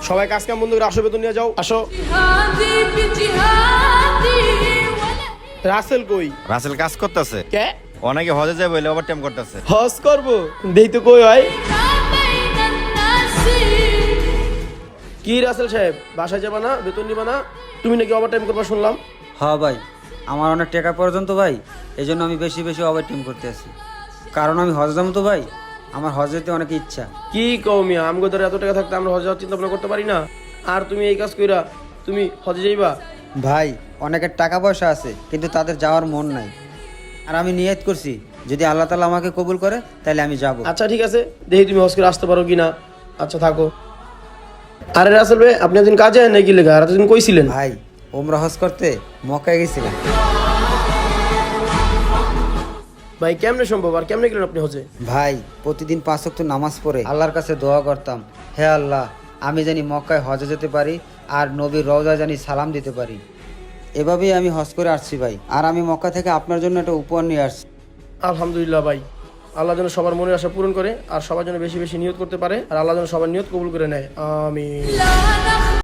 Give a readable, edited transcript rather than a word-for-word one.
সবাই কাজ কাম বন্ধ করে আসো, বেতন নিয়ে যাও। আসো। রাসেল কই? রাসেল কাজ করতেছে। কে? অনেকে হজে যায় বলে ওভারটাইম করতেছে। হজ করবো? দেই তো কই হয়। কি রাসেল সাহেব, বাসায় যাবা না? বেতন নিবা না? তুমি নাকি ওভারটাইম করবা শুনলাম। হ্যাঁ ভাই, আমার অনেক টাকা প্রয়োজন তো ভাই, এই জন্য আমি বেশি বেশি ওভারটাইম করতে আছি। কারণ আমি হজ যাবো তো ভাই, আমার হজ যেতে অনেক ইচ্ছা। কি কও মিয়া, আমগো ধরে এত টাকা থাকতে আমরা হজ যাওয়ার চিন্তা ভাবনা করতে পারি না? আর তুমি এই কাজ কইরা তুমি হজে যাইবা? ভাই অনেকের টাকা পয়সা আছে কিন্তু তাদের যাওয়ার মন নাই, আর আমি নিয়ত করছি যদি আল্লাহ তাআলা আমাকে কবুল করে তাহলে আমি যাব। আচ্ছা ঠিক আছে, দেখি তুমি হজ করে আসতে পারো কিনা। আচ্ছা থাকো। আরে রাসেল ভাই, আপনি একদিন কাজে আয় নাকি লেখা? আর এতদিন কইছিলেন? ভাই ওমরা হজ করতে মক্কায় গেছিলাম। ভাই কেমনে সম্ভব, আর কেমনে গেলেন আপনি হজে? ভাই প্রতিদিন 5 ওয়াক্ত নামাজ পড়ে আল্লাহর কাছে দোয়া করতাম, হে আল্লাহ আমি জানি মক্কায় হজে যেতে পারি আর নবীর রওজায় জানি সালাম দিতে পারি। এভাবেই আমি হজ করে আসছি ভাই, আর আমি মক্কা থেকে আপনার জন্য একটা উপহার নিয়ে আসছি। আলহামদুলিল্লাহ ভাই, আল্লাহ যেন সবার মনের আশা পূরণ করে আর সবার জন্য বেশি বেশি নিয়ত করতে পারে, আর আল্লাহ যেন সবার নিয়ত কবুল করে নেয়। আমিন।